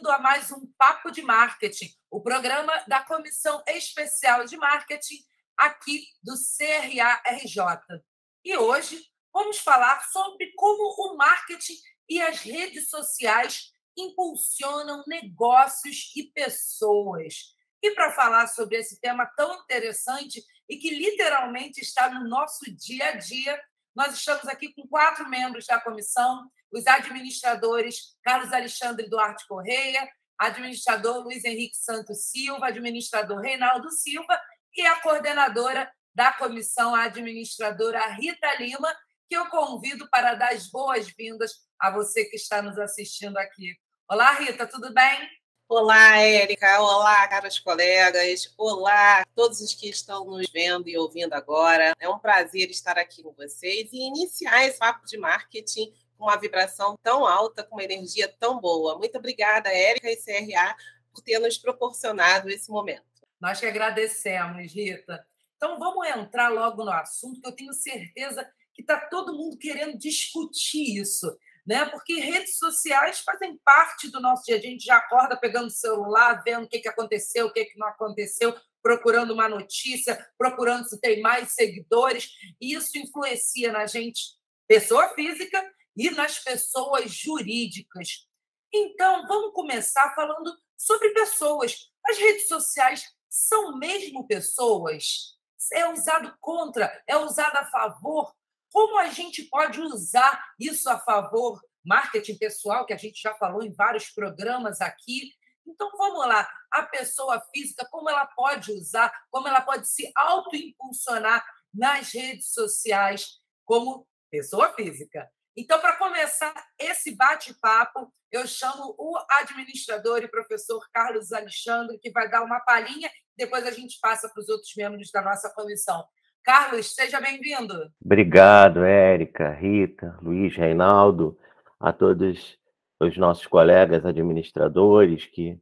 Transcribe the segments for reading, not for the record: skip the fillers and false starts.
bem-vindo a mais um Papo de Marketing, o programa da Comissão Especial de Marketing aqui do CRA-RJ. E hoje vamos falar sobre como o marketing e as redes sociais impulsionam negócios e pessoas. E para falar sobre esse tema tão interessante e que literalmente está no nosso dia a dia, nós estamos aqui com 4 membros da comissão: os administradores Carlos Alexandre Duarte Correia, administrador Luiz Henrique Santos Silva, administrador Reinaldo Silva e a coordenadora da comissão, a administradora Rita Lima, que eu convido para dar as boas-vindas a você que está nos assistindo aqui. Olá, Rita, tudo bem? Olá, Érica. Olá, caros colegas. Olá a todos os que estão nos vendo e ouvindo agora. É um prazer estar aqui com vocês e iniciar esse papo de marketing com uma vibração tão alta, com uma energia tão boa. Muito obrigada, Érica e CRA, por ter nos proporcionado esse momento. Nós que agradecemos, Rita. Então, vamos entrar logo no assunto, que eu tenho certeza que está todo mundo querendo discutir isso, né? Porque redes sociais fazem parte do nosso dia. A gente já acorda pegando o celular, vendo o que aconteceu, o que não aconteceu, procurando uma notícia, procurando se tem mais seguidores. E isso influencia na gente, pessoa física, e nas pessoas jurídicas. Então, vamos começar falando sobre pessoas. As redes sociais são mesmo pessoas? É usado contra? É usado a favor? Como a gente pode usar isso a favor? Marketing pessoal, que a gente já falou em vários programas aqui. Então, vamos lá. A pessoa física, como ela pode usar, como ela pode se autoimpulsionar nas redes sociais como pessoa física. Então, para começar esse bate-papo, eu chamo o administrador e professor Carlos Alexandre, que vai dar uma palhinha, depois a gente passa para os outros membros da nossa comissão. Carlos, seja bem-vindo. Obrigado, Érica, Rita, Luiz, Reinaldo, a todos os nossos colegas administradores que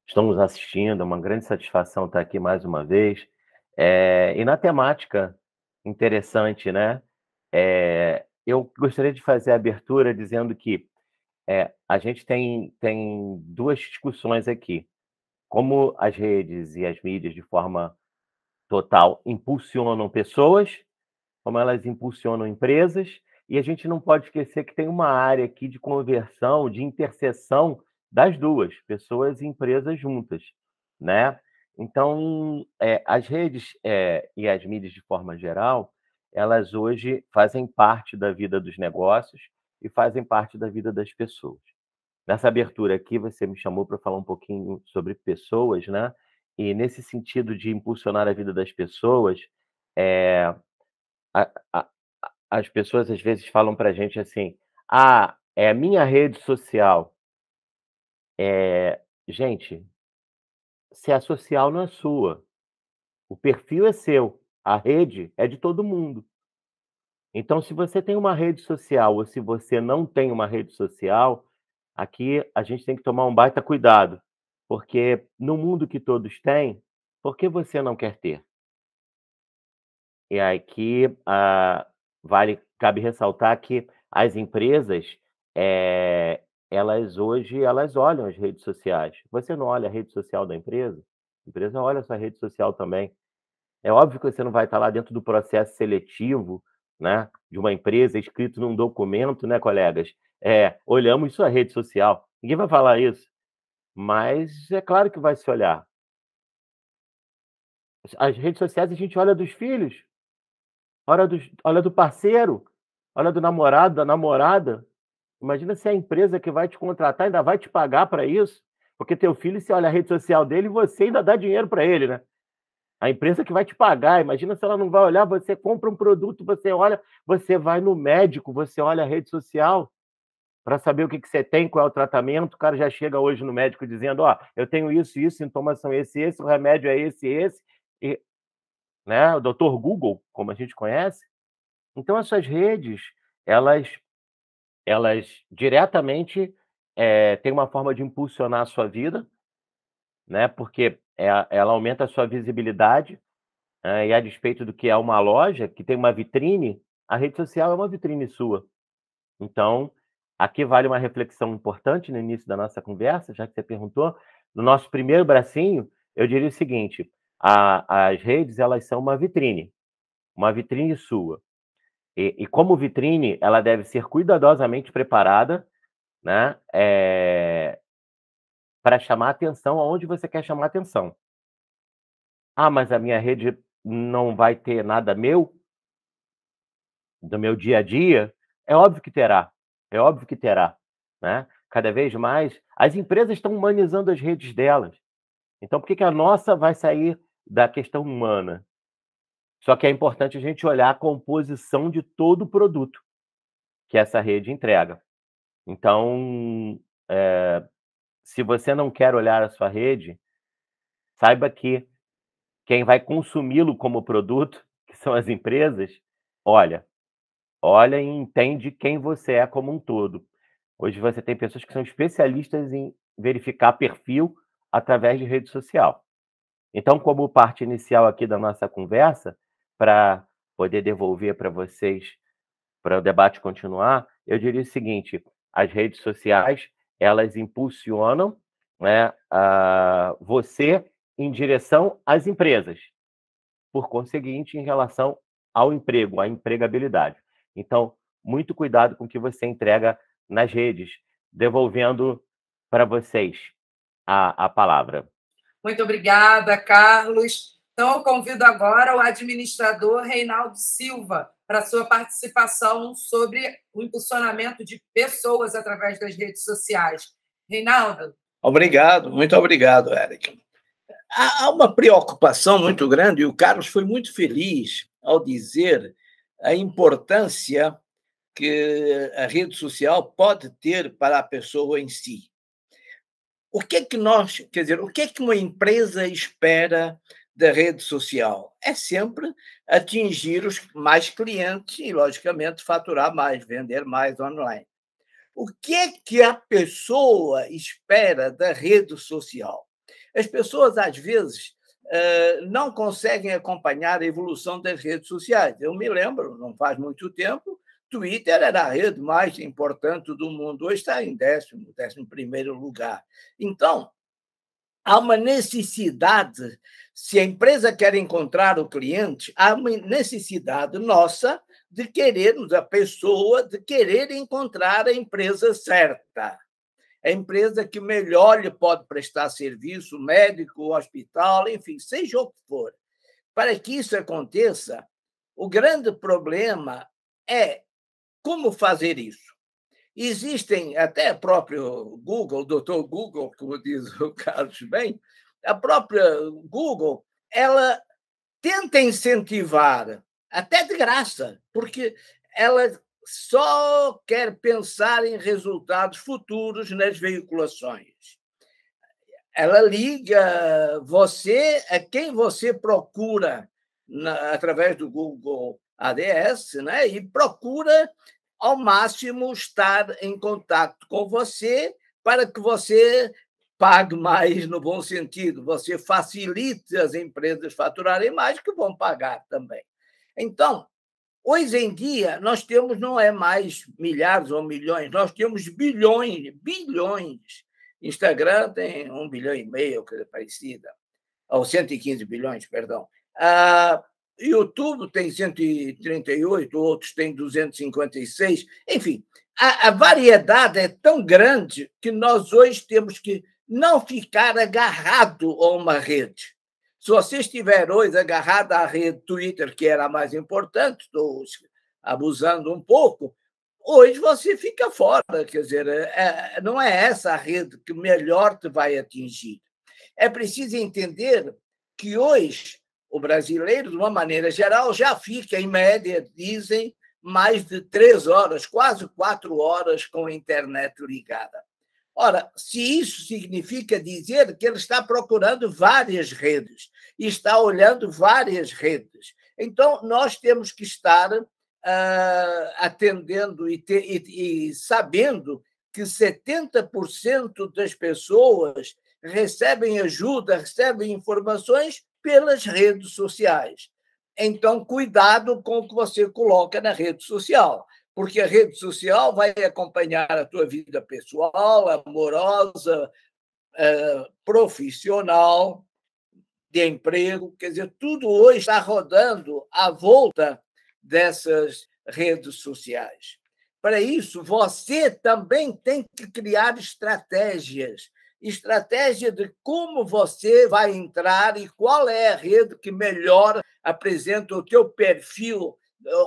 estão nos assistindo. É uma grande satisfação estar aqui mais uma vez. E na temática interessante, né? Eu gostaria de fazer a abertura dizendo que a gente tem duas discussões aqui. Como as redes e as mídias, de forma total, impulsionam pessoas, como elas impulsionam empresas, e a gente não pode esquecer que tem uma área aqui de conversão, de interseção das duas, pessoas e empresas juntas, né? Então, as redes e as mídias, de forma geral, elas hoje fazem parte da vida dos negócios e fazem parte da vida das pessoas. Nessa abertura aqui, você me chamou para falar um pouquinho sobre pessoas, né? E nesse sentido de impulsionar a vida das pessoas, as pessoas às vezes falam para a gente assim: é a minha rede social. Gente, se a social não é sua, o perfil é seu, a rede é de todo mundo. Então, se você tem uma rede social ou se você não tem uma rede social, aqui a gente tem que tomar um baita cuidado, porque no mundo que todos têm, por que você não quer ter? E aqui cabe ressaltar que as empresas, elas hoje olham as redes sociais. Você não olha a rede social da empresa? A empresa olha a sua rede social também. É óbvio que você não vai estar lá dentro do processo seletivo, né, de uma empresa, escrito num documento, né, colegas? Olhamos sua rede social. Ninguém vai falar isso. Mas é claro que vai se olhar. As redes sociais a gente olha dos filhos, olha do parceiro, olha do namorado, da namorada. Imagina se a empresa que vai te contratar ainda vai te pagar para isso, porque teu filho, se olha a rede social dele, você ainda dá dinheiro para ele, né? A empresa que vai te pagar, imagina se ela não vai olhar, você compra um produto, você olha, você vai no médico, você olha a rede social para saber o que você tem, qual é o tratamento. O cara já chega hoje no médico dizendo: eu tenho isso, sintomas são esse, o remédio é esse, e, né, o Dr. Google, como a gente conhece. Então, essas redes, elas diretamente têm uma forma de impulsionar a sua vida, né, porque ela aumenta a sua visibilidade, e a despeito do que é uma loja, que tem uma vitrine, a rede social é uma vitrine sua. Então, aqui vale uma reflexão importante no início da nossa conversa, já que você perguntou. No nosso primeiro bracinho, eu diria o seguinte: as redes, elas são uma vitrine sua. E como vitrine, ela deve ser cuidadosamente preparada, né, para chamar atenção aonde você quer chamar atenção. Ah, mas a minha rede não vai ter nada meu, do meu dia a dia? É óbvio que terá, né? Cada vez mais, as empresas estão humanizando as redes delas. Então, por que a nossa vai sair da questão humana? Só que é importante a gente olhar a composição de todo o produto que essa rede entrega. Então, se você não quer olhar a sua rede, saiba que quem vai consumi-lo como produto, que são as empresas, olha e entende quem você é como um todo. Hoje você tem pessoas que são especialistas em verificar perfil através de rede social. Então, como parte inicial aqui da nossa conversa, para poder devolver para vocês, para o debate continuar, eu diria o seguinte: as redes sociais, elas impulsionam, né, você em direção às empresas, por conseguinte, em relação ao emprego, à empregabilidade. Então, muito cuidado com o que você entrega nas redes, devolvendo para vocês a palavra. Muito obrigada, Carlos. Então, eu convido agora o administrador Reinaldo Silva para a sua participação sobre o impulsionamento de pessoas através das redes sociais. Reinaldo. Obrigado, muito obrigado, Érica. Há uma preocupação muito grande, e o Carlos foi muito feliz ao dizer a importância que a rede social pode ter para a pessoa em si. O que é que uma empresa espera da rede social? É sempre atingir os mais clientes e, logicamente, faturar mais, vender mais online. O que é que a pessoa espera da rede social? As pessoas, às vezes, não conseguem acompanhar a evolução das redes sociais. Eu me lembro, não faz muito tempo, Twitter era a rede mais importante do mundo, hoje está em 11º lugar. Então, há uma necessidade, se a empresa quer encontrar o cliente, há uma necessidade nossa de querermos, a pessoa, de querer encontrar a empresa certa. A empresa que melhor lhe pode prestar serviço, médico, hospital, enfim, seja o que for. Para que isso aconteça, o grande problema é como fazer isso. Existem, até o próprio Google, o doutor Google, como diz o Carlos bem, a própria Google, ela tenta incentivar, até de graça, porque ela só quer pensar em resultados futuros nas veiculações. Ela liga você a quem você procura através do Google ADS, né? E procura ao máximo estar em contato com você para que você pague mais no bom sentido, você facilite as empresas faturarem mais, que vão pagar também. Então, hoje em dia, nós temos, não é mais milhares ou milhões, nós temos bilhões. Instagram tem 1,5 bilhão, coisa parecida, ou 115 bilhões, perdão. YouTube tem 138, outros têm 256. Enfim, a variedade é tão grande que nós hoje temos que não ficar agarrado a uma rede. Se você estiver hoje agarrado à rede Twitter, que era a mais importante, estou abusando um pouco, hoje você fica fora. Quer dizer, não é essa a rede que melhor te vai atingir. É preciso entender que hoje o brasileiro, de uma maneira geral, já fica, em média, dizem, mais de 3 horas, quase 4 horas com a internet ligada. Ora, se isso significa dizer que ele está procurando várias redes e está olhando várias redes, então nós temos que estar atendendo e sabendo que 70% das pessoas recebem ajuda, recebem informações pelas redes sociais. Então, cuidado com o que você coloca na rede social, porque a rede social vai acompanhar a tua vida pessoal, amorosa, profissional, de emprego, quer dizer, tudo hoje está rodando à volta dessas redes sociais. Para isso, você também tem que criar estratégia de como você vai entrar e qual é a rede que melhor apresenta o teu perfil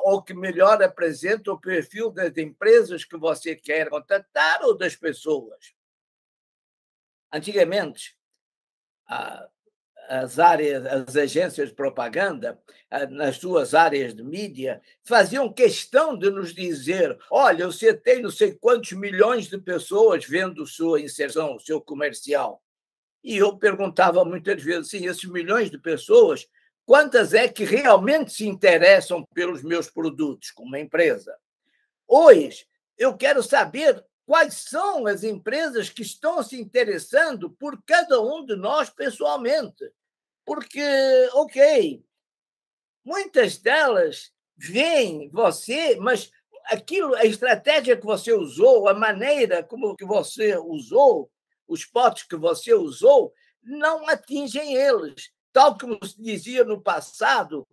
ou que melhor apresenta o perfil das empresas que você quer contratar ou das pessoas. Antigamente, as agências de propaganda, nas suas áreas de mídia, faziam questão de nos dizer: olha, você tem não sei quantos milhões de pessoas vendo sua inserção, seu comercial. E eu perguntava muitas vezes, sim, esses milhões de pessoas, quantas é que realmente se interessam pelos meus produtos como empresa? Hoje, eu quero saber quais são as empresas que estão se interessando por cada um de nós pessoalmente. Porque, ok, muitas delas veem você, mas a estratégia que você usou, a maneira como que você usou, os potes que você usou, não atingem eles. Tal como se dizia no passado,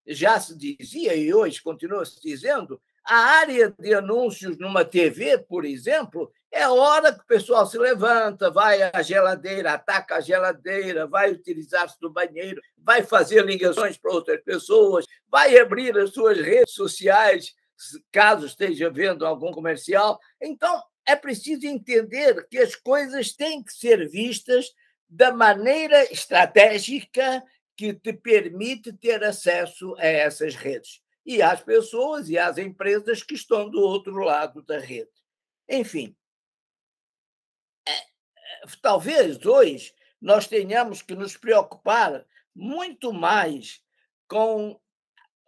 já se dizia e hoje continua se dizendo, a área de anúncios numa TV, por exemplo, é a hora que o pessoal se levanta, vai à geladeira, ataca a geladeira, vai utilizar-se do banheiro, vai fazer ligações para outras pessoas, vai abrir as suas redes sociais, caso esteja vendo algum comercial. Então, é preciso entender que as coisas têm que ser vistas da maneira estratégica que te permite ter acesso a essas redes e às pessoas e às empresas que estão do outro lado da rede. Enfim, talvez hoje nós tenhamos que nos preocupar muito mais com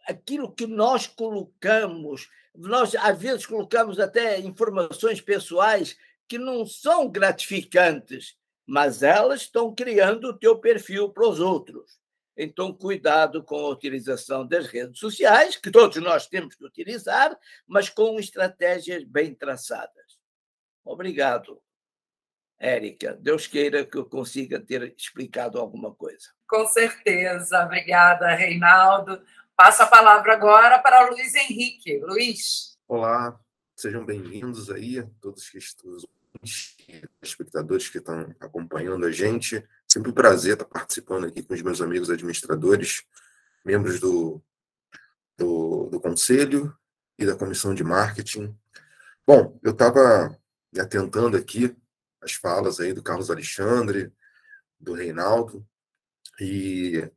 aquilo que nós colocamos. Nós, às vezes, colocamos até informações pessoais que não são gratificantes, mas elas estão criando o teu perfil para os outros. Então, cuidado com a utilização das redes sociais, que todos nós temos que utilizar, mas com estratégias bem traçadas. Obrigado, Érica. Deus queira que eu consiga ter explicado alguma coisa. Com certeza. Obrigada, Reinaldo. Passo a palavra agora para o Luiz Henrique. Luiz. Olá, sejam bem-vindos aí, todos os espectadores que estão acompanhando a gente. Sempre um prazer estar participando aqui com os meus amigos administradores, membros do Conselho e da Comissão de Marketing. Bom, eu estava atentando aqui as falas aí do Carlos Alexandre, do Reinaldo, e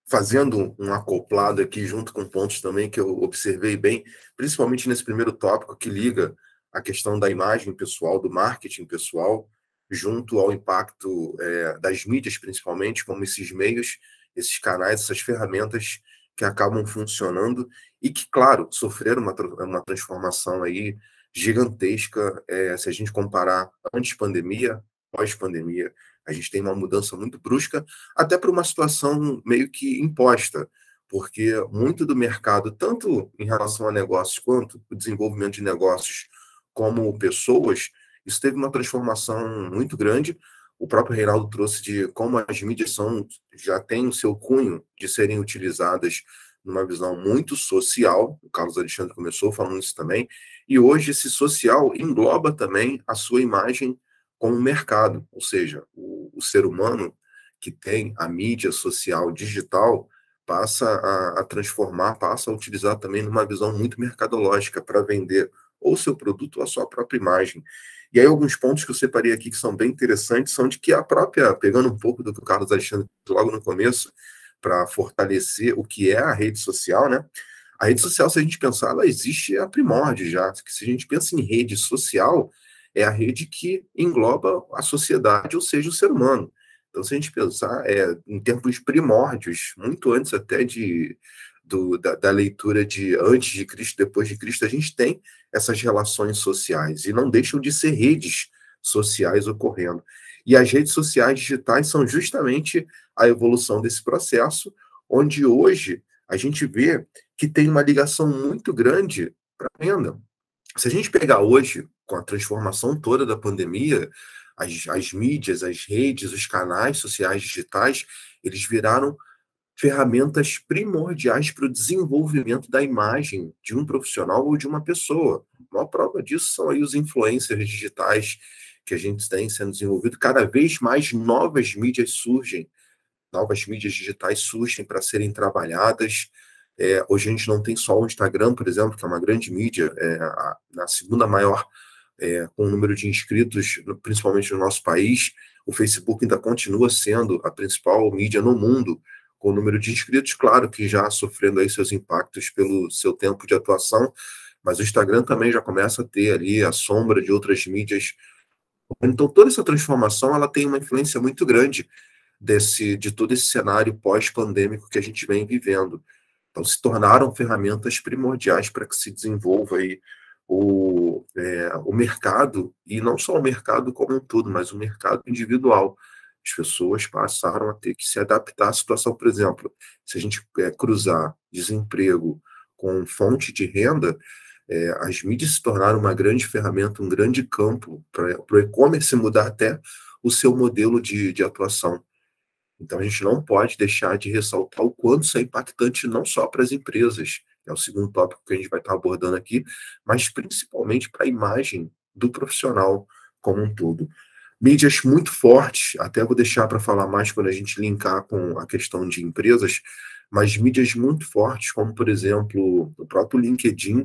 fazendo um acoplado aqui junto com pontos também que eu observei bem, principalmente nesse primeiro tópico que liga a questão da imagem pessoal, do marketing pessoal, junto ao impacto das mídias, principalmente, como esses meios, esses canais, essas ferramentas que acabam funcionando e que, claro, sofreram uma transformação aí gigantesca, se a gente comparar antes pandemia, pós-pandemia. A gente tem uma mudança muito brusca, até por uma situação meio que imposta, porque muito do mercado, tanto em relação a negócios quanto o desenvolvimento de negócios como pessoas, isso teve uma transformação muito grande. O próprio Reinaldo trouxe de como as mídias já têm o seu cunho de serem utilizadas numa visão muito social. O Carlos Alexandre começou falando isso também, e hoje esse social engloba também a sua imagem como mercado, ou seja, o ser humano que tem a mídia social digital passa a transformar, passa a utilizar também numa visão muito mercadológica para vender ou seu produto ou a sua própria imagem. E aí alguns pontos que eu separei aqui que são bem interessantes são de que a própria, pegando um pouco do que o Carlos Alexandre logo no começo, para fortalecer o que é a rede social, né? A rede social, se a gente pensar, ela existe a primórdio já. Se a gente pensa em rede social, é a rede que engloba a sociedade, ou seja, o ser humano. Então, se a gente pensar em tempos primórdios, muito antes até da leitura de antes de Cristo, depois de Cristo, a gente tem essas relações sociais, e não deixam de ser redes sociais ocorrendo. E as redes sociais digitais são justamente a evolução desse processo, onde hoje a gente vê que tem uma ligação muito grande para venda. Se a gente pegar hoje, com a transformação toda da pandemia, as mídias, as redes, os canais sociais digitais, eles viraram ferramentas primordiais para o desenvolvimento da imagem de um profissional ou de uma pessoa. Uma prova disso são aí os influencers digitais que a gente tem sendo desenvolvido. Cada vez mais novas mídias digitais surgem para serem trabalhadas. Hoje a gente não tem só o Instagram, por exemplo, que é uma grande mídia, na segunda maior com o número de inscritos, principalmente no nosso país. O Facebook ainda continua sendo a principal mídia no mundo, com o número de inscritos, claro que já sofrendo aí seus impactos pelo seu tempo de atuação, mas o Instagram também já começa a ter ali a sombra de outras mídias. Então, toda essa transformação ela tem uma influência muito grande de todo esse cenário pós-pandêmico que a gente vem vivendo. Então, se tornaram ferramentas primordiais para que se desenvolva aí o mercado, e não só o mercado como um todo, mas o mercado individual. As pessoas passaram a ter que se adaptar à situação. Por exemplo, se a gente cruzar desemprego com fonte de renda, as mídias se tornaram uma grande ferramenta, um grande campo para o e-commerce mudar até o seu modelo de atuação. Então, a gente não pode deixar de ressaltar o quanto isso é impactante não só para as empresas, é o segundo tópico que a gente vai estar abordando aqui, mas principalmente para a imagem do profissional como um todo. Mídias muito fortes, até vou deixar para falar mais quando a gente linkar com a questão de empresas, mas mídias muito fortes, como, por exemplo, o próprio LinkedIn,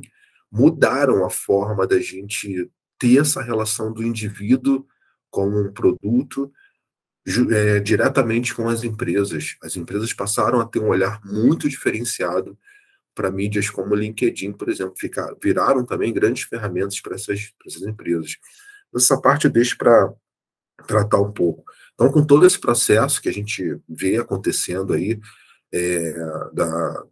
mudaram a forma da gente ter essa relação do indivíduo como um produto diretamente com as empresas. As empresas passaram a ter um olhar muito diferenciado para mídias como o LinkedIn, por exemplo, viraram também grandes ferramentas para essas empresas. Essa parte eu deixo para tratar um pouco. Então, com todo esse processo que a gente vê acontecendo aí,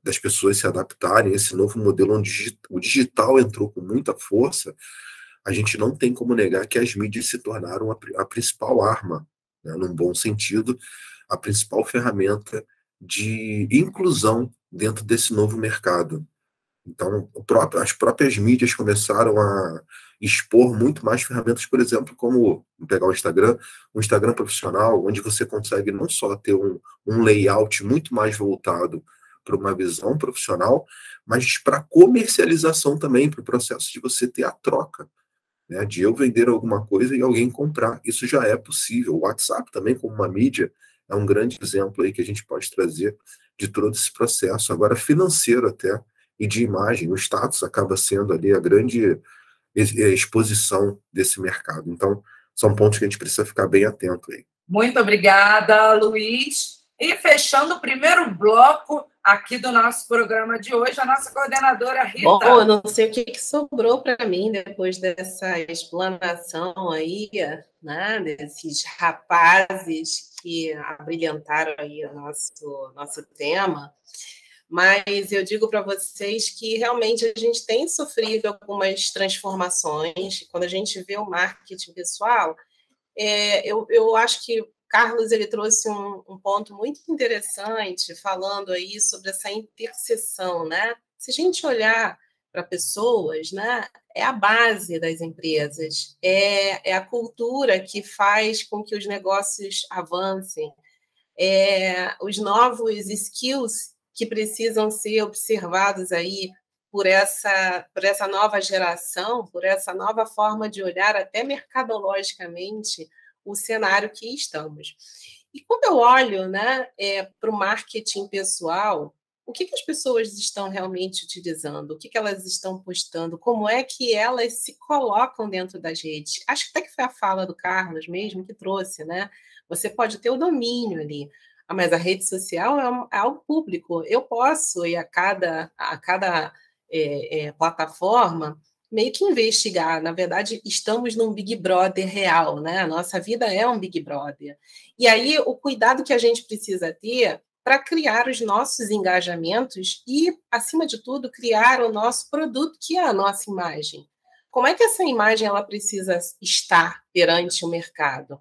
das pessoas se adaptarem a esse novo modelo onde o digital entrou com muita força, a gente não tem como negar que as mídias se tornaram a principal arma, né, num bom sentido, a principal ferramenta de inclusão dentro desse novo mercado. Então, as próprias mídias começaram a expor muito mais ferramentas, por exemplo, como pegar um Instagram profissional, onde você consegue não só ter um layout muito mais voltado para uma visão profissional, mas para comercialização também, para o processo de você ter a troca, né, de eu vender alguma coisa e alguém comprar. Isso já é possível. O WhatsApp também, como uma mídia, é um grande exemplo aí que a gente pode trazer de todo esse processo, agora financeiro até, e de imagem. O status acaba sendo ali a grande exposição desse mercado. Então, são pontos que a gente precisa ficar bem atento aí. Muito obrigada, Luiz. E fechando o primeiro bloco aqui do nosso programa de hoje, a nossa coordenadora Rita. Bom, eu não sei o que sobrou para mim depois dessa explanação aí, né, desses rapazes que abrilhantaram aí o nosso tema. Mas eu digo para vocês que realmente a gente tem sofrido algumas transformações. Quando a gente vê o marketing pessoal, eu acho que Carlos ele trouxe um ponto muito interessante, falando aí sobre essa interseção, né? Se a gente olhar para pessoas, né, é a base das empresas, é a cultura que faz com que os negócios avancem, os novos skills que precisam ser observados aí por essa nova geração, por essa nova forma de olhar até mercadologicamente o cenário que estamos. E quando eu olho, né, para o marketing pessoal, o que as pessoas estão realmente utilizando? O que elas estão postando? Como é que elas se colocam dentro das redes? Acho que até que foi a fala do Carlos mesmo que trouxe, né? Você pode ter o domínio ali, mas a rede social é algo público. Eu posso ir a cada plataforma meio que investigar. Na verdade, estamos num Big Brother real, né? A nossa vida é um Big Brother. E aí, o cuidado que a gente precisa ter para criar os nossos engajamentos e, acima de tudo, criar o nosso produto, que é a nossa imagem. Como é que essa imagem ela precisa estar perante o mercado?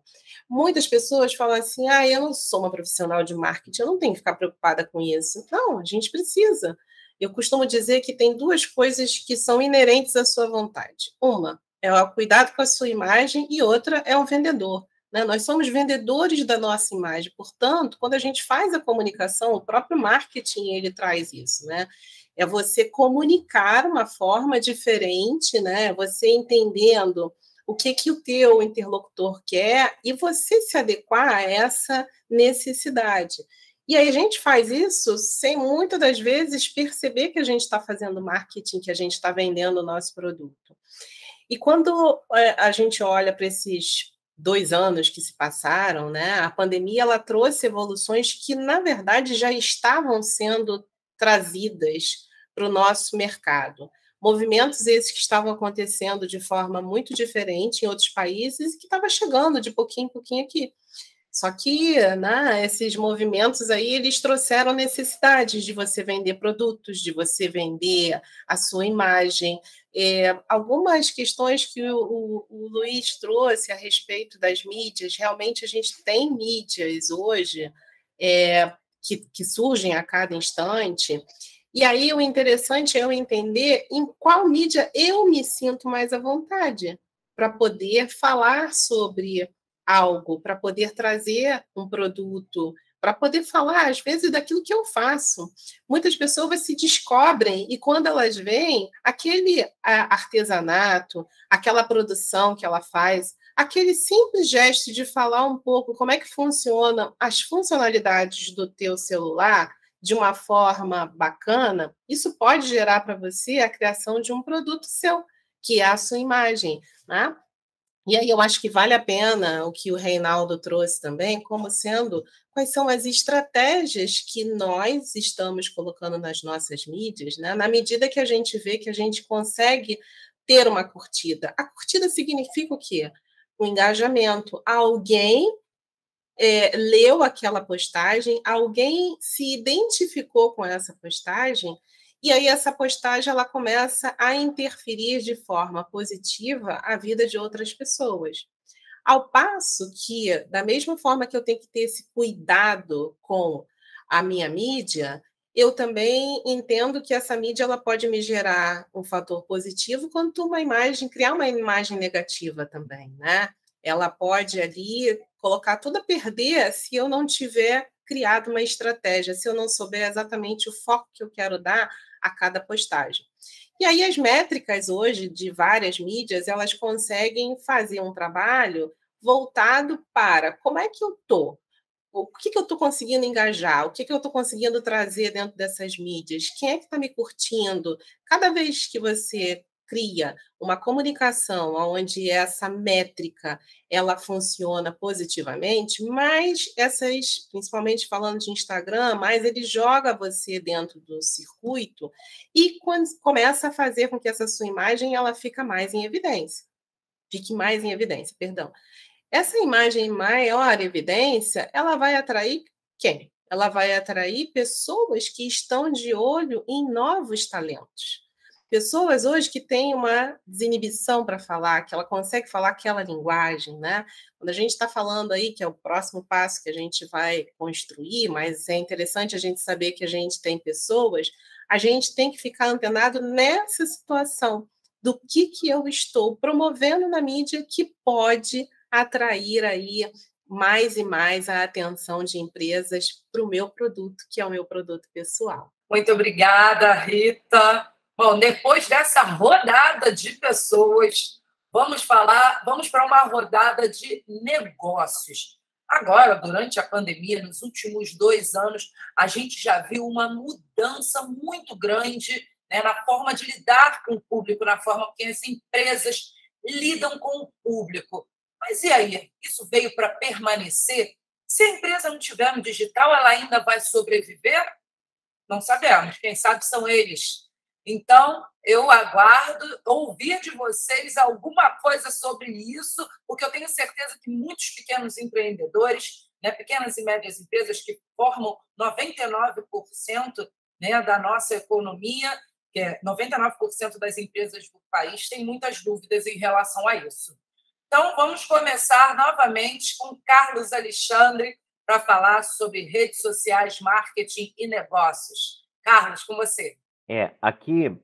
Muitas pessoas falam assim, eu não sou uma profissional de marketing, eu não tenho que ficar preocupada com isso. Não, a gente precisa. eu costumo dizer que tem duas coisas que são inerentes à sua vontade. Uma é o cuidado com a sua imagem e outra é o vendedor. Né? Nós somos vendedores da nossa imagem, portanto, quando a gente faz a comunicação, o próprio marketing ele traz isso, né? É você comunicar uma forma diferente, né? Você entendendo o que o teu interlocutor quer e você se adequar a essa necessidade. E aí a gente faz isso sem muitas das vezes perceber que a gente está fazendo marketing, que a gente está vendendo o nosso produto. E quando a gente olha para esses 2 anos que se passaram, né, a pandemia ela trouxe evoluções que, na verdade, já estavam sendo trazidas para o nosso mercado. Movimentos esses que estavam acontecendo de forma muito diferente em outros países e que estava chegando de pouquinho em pouquinho aqui. Só que, né, esses movimentos aí, eles trouxeram necessidades de você vender produtos, de você vender a sua imagem. Algumas questões que o Luiz trouxe a respeito das mídias, realmente a gente tem mídias hoje que surgem a cada instante, e aí o interessante é eu entender em qual mídia eu me sinto mais à vontade para poder falar sobre algo, para poder trazer um produto, para poder falar, às vezes, daquilo que eu faço. Muitas pessoas se descobrem e, quando elas veem aquele artesanato, aquela produção que ela faz, aquele simples gesto de falar um pouco como é que funcionam as funcionalidades do teu celular de uma forma bacana, isso pode gerar para você a criação de um produto seu, que é a sua imagem, né? E aí eu acho que vale a pena o que o Reinaldo trouxe também, como sendo quais são as estratégias que nós estamos colocando nas nossas mídias, né? Na medida que a gente vê que a gente consegue ter uma curtida. A curtida significa o quê? O engajamento. Alguém leu aquela postagem, alguém se identificou com essa postagem, e aí essa postagem ela começa a interferir de forma positiva a vida de outras pessoas. Ao passo que, da mesma forma que eu tenho que ter esse cuidado com a minha mídia, eu também entendo que essa mídia ela pode me gerar um fator positivo quanto criar uma imagem negativa também, né? Ela pode ali colocar tudo a perder se eu não tiver criado uma estratégia, se eu não souber exatamente o foco que eu quero dar a cada postagem. E aí as métricas hoje de várias mídias, elas conseguem fazer um trabalho voltado para como é que eu estou, o que eu estou conseguindo engajar, o que eu estou conseguindo trazer dentro dessas mídias, quem é que está me curtindo. Cada vez que você cria uma comunicação onde essa métrica ela funciona positivamente, mas essas, principalmente falando de Instagram, mas ele joga você dentro do circuito e começa a fazer com que essa sua imagem ela fique mais em evidência. Essa imagem em maior evidência, ela vai atrair quem? Ela vai atrair pessoas que estão de olho em novos talentos. Pessoas hoje que têm uma desinibição para falar, que ela consegue falar aquela linguagem, né? Quando a gente está falando aí, que é o próximo passo que a gente vai construir, mas é interessante a gente saber que a gente tem pessoas, a gente tem que ficar antenado nessa situação do que eu estou promovendo na mídia que pode atrair aí mais e mais a atenção de empresas para o meu produto, que é o meu produto pessoal. Muito obrigada, Rita. Bom, depois dessa rodada de pessoas, vamos para uma rodada de negócios. Agora, durante a pandemia, nos últimos 2 anos, a gente já viu uma mudança muito grande, né, na forma de lidar com o público, na forma que as empresas lidam com o público. Mas e aí? Isso veio para permanecer? Se a empresa não tiver no digital, ela ainda vai sobreviver? Não sabemos. Quem sabe são eles. Então, eu aguardo ouvir de vocês alguma coisa sobre isso, porque eu tenho certeza que muitos pequenos empreendedores, né, pequenas e médias empresas que formam 99%, né, da nossa economia, que é 99% das empresas do país, têm muitas dúvidas em relação a isso. Então, vamos começar novamente com Carlos Alexandre para falar sobre redes sociais, marketing e negócios. Carlos, com você. Aqui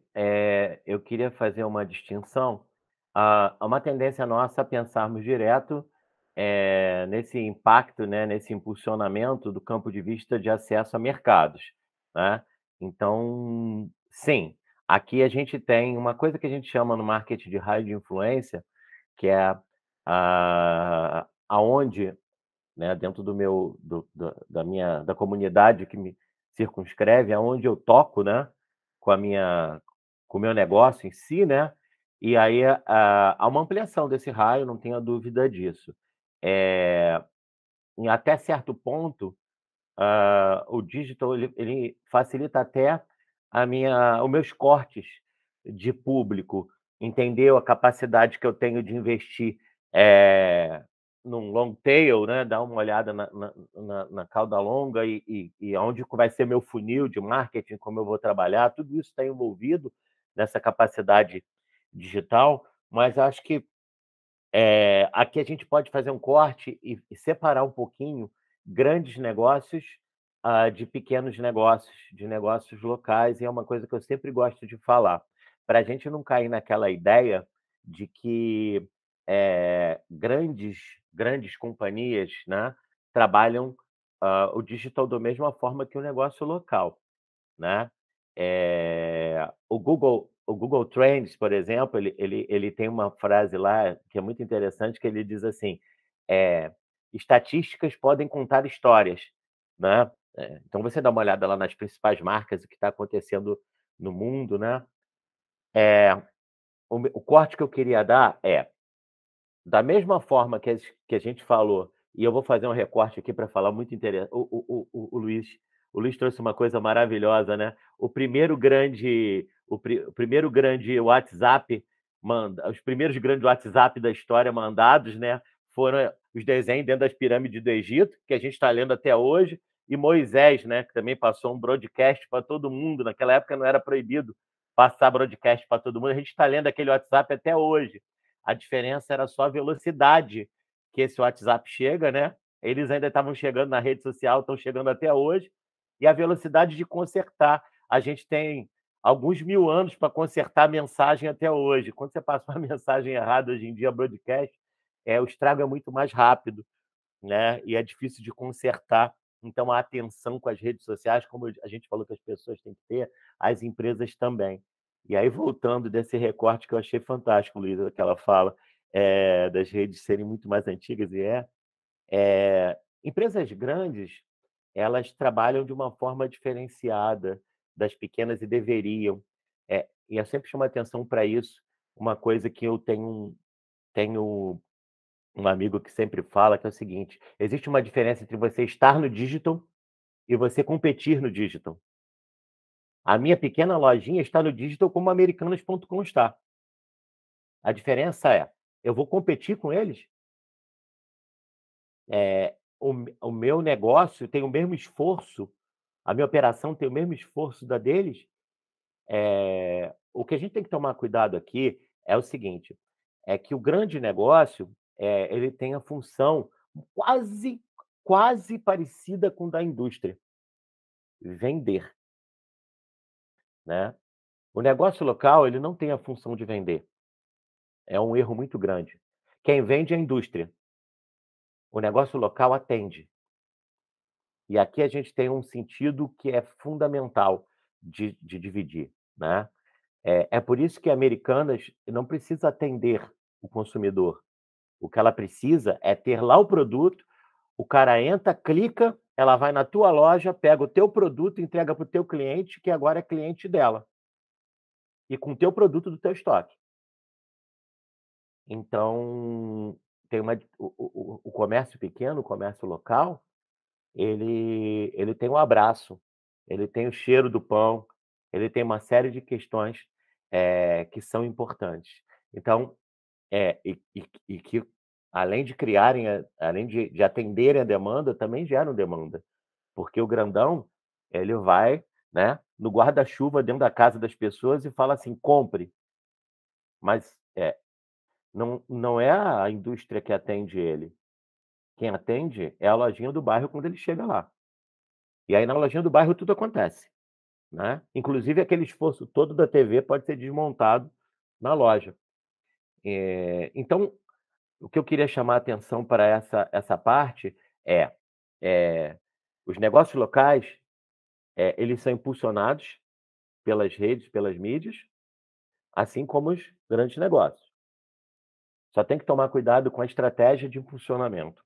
eu queria fazer uma distinção. Há uma tendência nossa a pensarmos direto nesse impacto, né, nesse impulsionamento do campo de vista de acesso a mercados, né? Então, sim, aqui a gente tem uma coisa que a gente chama no marketing de raio de influência, que é aonde, né, dentro da comunidade que me circunscreve, aonde eu toco, né, com a minha com o meu negócio em si, né, e aí, há uma ampliação desse raio, não tenha dúvida disso. Em até certo ponto, o digital ele facilita até os meus cortes de público, entendeu? A capacidade que eu tenho de investir num long tail, né? Dar uma olhada na cauda longa e onde vai ser meu funil de marketing, como eu vou trabalhar, tudo isso está envolvido nessa capacidade digital, mas acho que aqui a gente pode fazer um corte e separar um pouquinho grandes negócios de pequenos negócios, de negócios locais, e é uma coisa que eu sempre gosto de falar, para a gente não cair naquela ideia de que grandes companhias, né, trabalham o digital da mesma forma que o negócio local, né? O Google Trends, por exemplo, ele tem uma frase lá que é muito interessante, que ele diz assim: estatísticas podem contar histórias, né? Então você dá uma olhada lá nas principais marcas, o que está acontecendo no mundo, né? O corte que eu queria dar da mesma forma que a gente falou, e eu vou fazer um recorte aqui para falar muito interessante. O Luiz trouxe uma coisa maravilhosa, né? O primeiro grande WhatsApp, os primeiros grandes WhatsApp da história mandados, né? Foram os desenhos dentro das pirâmides do Egito, que a gente está lendo até hoje, e Moisés, né? Que também passou um broadcast para todo mundo. Naquela época não era proibido passar broadcast para todo mundo. A gente está lendo aquele WhatsApp até hoje. A diferença era só a velocidade que esse WhatsApp chega, né? Eles ainda estavam chegando na rede social, estão chegando até hoje, e a velocidade de consertar. A gente tem alguns mil anos para consertar a mensagem até hoje. Quando você passa uma mensagem errada hoje em dia, broadcast, o estrago é muito mais rápido, né? E é difícil de consertar. Então, a atenção com as redes sociais, como a gente falou que as pessoas têm que ter, as empresas também. E aí, voltando desse recorte que eu achei fantástico, Luísa, que ela fala das redes serem muito mais antigas, empresas grandes, elas trabalham de uma forma diferenciada das pequenas e deveriam. E eu sempre chamo a atenção para isso, uma coisa que eu tenho um amigo que sempre fala, que é o seguinte: existe uma diferença entre você estar no digital e você competir no digital. A minha pequena lojinha está no digital como Americanas.com está. A diferença eu vou competir com eles? O meu negócio tem o mesmo esforço, a minha operação tem o mesmo esforço da deles? O que a gente tem que tomar cuidado aqui é o seguinte, é que o grande negócio, ele tem a função quase parecida com da indústria: vender, né? O negócio local, ele não tem a função de vender. É um erro muito grande. Quem vende é a indústria. O negócio local atende. E aqui a gente tem um sentido que é fundamental de dividir, né? É por isso que a Americanas não precisa atender o consumidor. O que ela precisa é ter lá o produto, o cara entra, clica, ela vai na tua loja, pega o teu produto, entrega para o teu cliente, que agora é cliente dela. E com o teu produto do teu estoque. Então, o comércio pequeno, o comércio local, ele tem um abraço, ele tem o cheiro do pão, ele tem uma série de questões que são importantes. Então, e que além de criarem, além de atenderem a demanda, também geram demanda, porque o grandão ele vai, né, no guarda-chuva dentro da casa das pessoas e fala assim: compre, mas não é a indústria que atende ele. Quem atende é a lojinha do bairro quando ele chega lá. E aí na lojinha do bairro tudo acontece. né? Inclusive, aquele esforço todo da TV pode ser desmontado na loja. Então, o que eu queria chamar a atenção para essa parte é os negócios locais, eles são impulsionados pelas redes, pelas mídias, assim como os grandes negócios. Só tem que tomar cuidado com a estratégia de impulsionamento.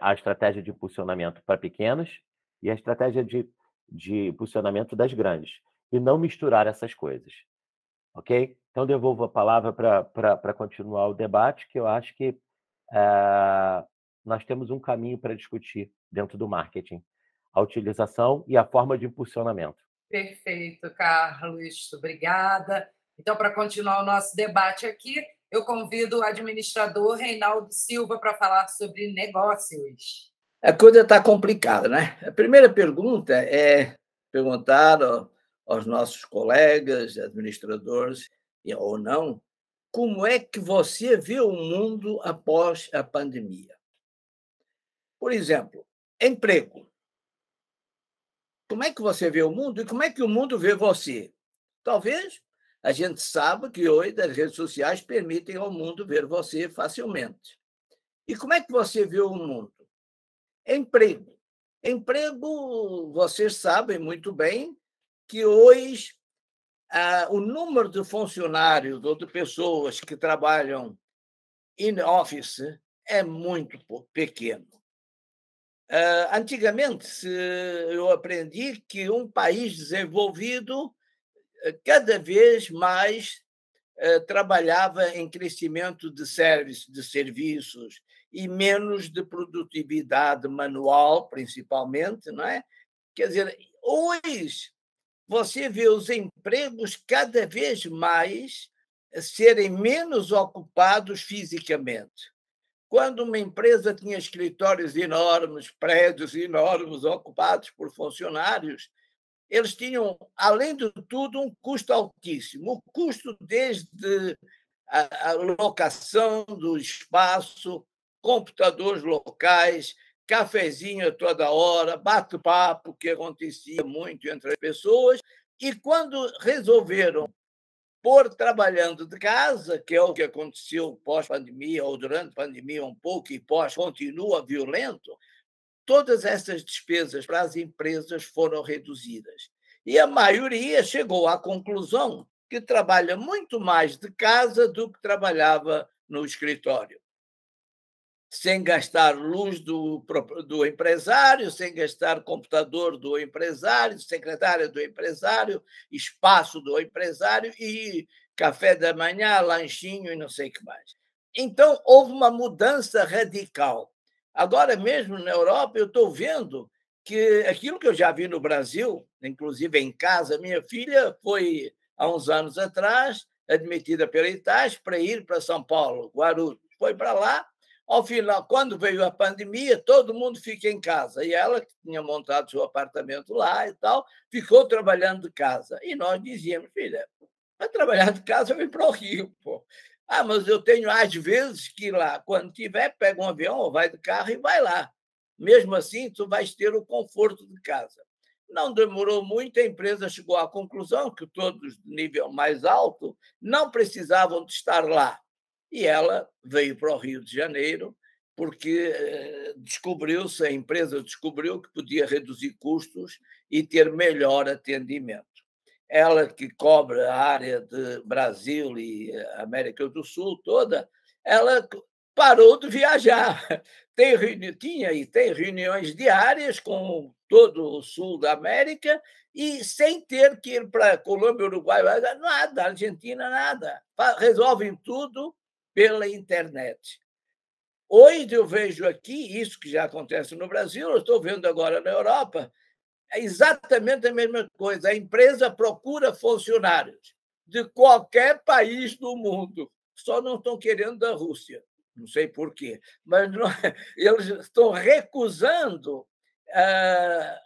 A estratégia de impulsionamento para pequenas e a estratégia de impulsionamento das grandes. E não misturar essas coisas. Ok? Então, devolvo a palavra para continuar o debate, que eu acho que nós temos um caminho para discutir dentro do marketing. A utilização e a forma de impulsionamento. Perfeito, Carlos. Obrigada. Então, para continuar o nosso debate aqui, eu convido o administrador Reinaldo Silva para falar sobre negócios. A coisa está complicada, né? A primeira pergunta é perguntar aos nossos colegas, administradores, ou não, como é que você vê o mundo após a pandemia? Por exemplo, emprego. Como é que você vê o mundo e como é que o mundo vê você? Talvez a gente saiba que hoje as redes sociais permitem ao mundo ver você facilmente. E como é que você vê o mundo? Emprego. Emprego, vocês sabem muito bem que hoje o número de funcionários ou de pessoas que trabalham in office é muito pequeno. Antigamente, eu aprendi que um país desenvolvido cada vez mais trabalhava em crescimento de serviços e menos de produtividade manual, principalmente, não é? Quer dizer, hoje você vê os empregos cada vez mais serem menos ocupados fisicamente. Quando uma empresa tinha escritórios enormes, prédios enormes ocupados por funcionários, eles tinham, além de tudo, um custo altíssimo. O custo desde a locação do espaço, computadores locais, cafezinho a toda hora, bate-papo, que acontecia muito entre as pessoas. E quando resolveram pôr trabalhando de casa, que é o que aconteceu pós-pandemia ou durante a pandemia um pouco e pós continua violento, todas essas despesas para as empresas foram reduzidas. E a maioria chegou à conclusão que trabalha muito mais de casa do que trabalhava no escritório. Sem gastar luz do empresário, sem gastar computador do empresário, secretária do empresário, espaço do empresário e café da manhã, lanchinho e não sei o que mais. Então, houve uma mudança radical. Agora mesmo, na Europa, eu estou vendo que aquilo que eu já vi no Brasil, inclusive em casa, minha filha foi, há uns anos atrás, admitida pela ITAS para ir para São Paulo, Guarulhos. Foi para lá. Ao final, quando veio a pandemia, todo mundo fica em casa. E ela, que tinha montado seu apartamento lá e tal, ficou trabalhando de casa. E nós dizíamos, filha, para trabalhar de casa, eu vim para o Rio, pô. Mas eu tenho, às vezes, que ir lá, quando tiver, pega um avião ou vai de carro e vai lá. Mesmo assim, tu vais ter o conforto de casa. Não demorou muito, a empresa chegou à conclusão que todos de nível mais alto não precisavam de estar lá. E ela veio para o Rio de Janeiro porque a empresa descobriu que podia reduzir custos e ter melhor atendimento. Ela que cobre a área de Brasil e América do Sul toda, ela parou de viajar. Tinha e tem reuniões diárias com todo o sul da América e sem ter que ir para Colômbia, Uruguai, nada, Argentina, nada. Resolvem tudo pela internet. Hoje eu vejo aqui, isso que já acontece no Brasil, eu estou vendo agora na Europa, é exatamente a mesma coisa. A empresa procura funcionários de qualquer país do mundo, só não estão querendo da Rússia. Não sei por quê, mas não, eles estão recusando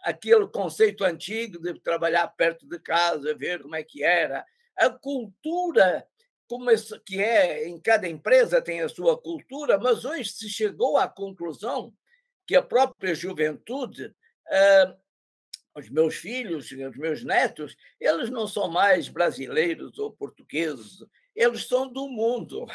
aquele conceito antigo de trabalhar perto de casa, ver como é que era. A cultura, que é em cada empresa tem a sua cultura, mas hoje se chegou à conclusão que a própria juventude os meus filhos, os meus netos, eles não são mais brasileiros ou portugueses, eles são do mundo.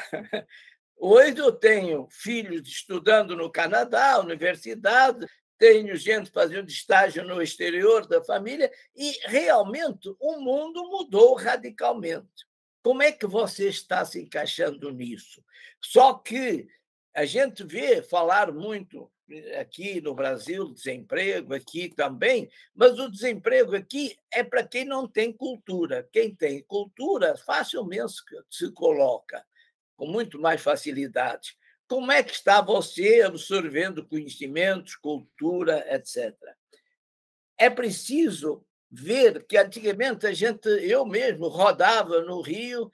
Hoje eu tenho filhos estudando no Canadá, universidade, tenho gente fazendo estágio no exterior da família, e realmente o mundo mudou radicalmente. Como é que você está se encaixando nisso? Só que a gente vê falar muito aqui no Brasil, desemprego aqui também, mas o desemprego aqui é para quem não tem cultura. Quem tem cultura facilmente se coloca, com muito mais facilidade. Como é que está você absorvendo conhecimentos, cultura, etc.? É preciso ver que antigamente eu mesmo rodava no Rio,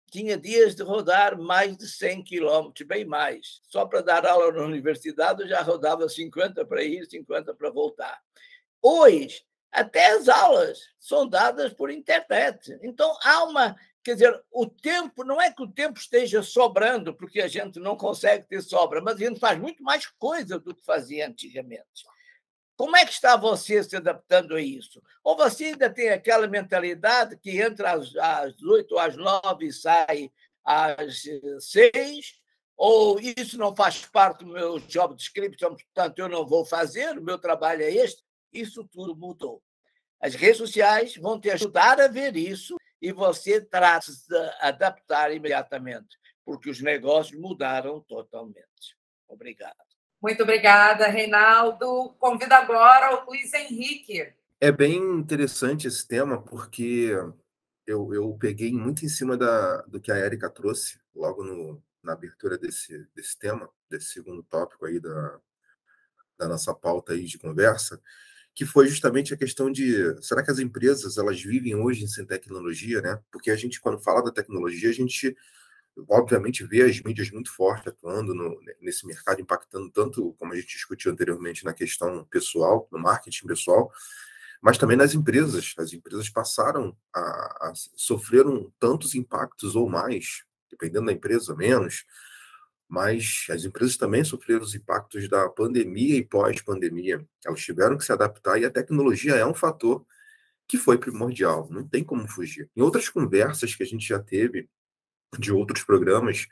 tinha dias de rodar mais de 100 quilômetros, bem mais. Só para dar aula na universidade eu já rodava 50 para ir, 50 para voltar. Hoje, até as aulas são dadas por internet. Então, quer dizer, o tempo, não é que o tempo esteja sobrando, porque a gente não consegue ter sobra, mas a gente faz muito mais coisa do que fazia antigamente. Como é que está você se adaptando a isso? Ou você ainda tem aquela mentalidade que entra às 8 ou às 9 e sai às 6, ou isso não faz parte do meu job description, portanto eu não vou fazer, o meu trabalho é este? Isso tudo mudou. As redes sociais vão te ajudar a ver isso e você terá de se adaptar imediatamente, porque os negócios mudaram totalmente. Obrigado. Muito obrigada, Reinaldo. Convido agora o Luiz Henrique. É bem interessante esse tema, porque eu peguei muito em cima do que a Érica trouxe logo na abertura desse tema, desse segundo tópico aí da nossa pauta aí de conversa, que foi justamente a questão de, será que as empresas elas vivem hoje sem tecnologia, né? Porque a gente, quando fala da tecnologia, a gente obviamente vê as mídias muito fortes atuando nesse mercado, impactando tanto, como a gente discutiu anteriormente, na questão pessoal, no marketing pessoal, mas também nas empresas. As empresas passaram a sofreram tantos impactos ou mais, dependendo da empresa, menos, mas as empresas também sofreram os impactos da pandemia e pós-pandemia. Elas tiveram que se adaptar e a tecnologia é um fator que foi primordial, não tem como fugir. Em outras conversas que a gente já teve, de outros programas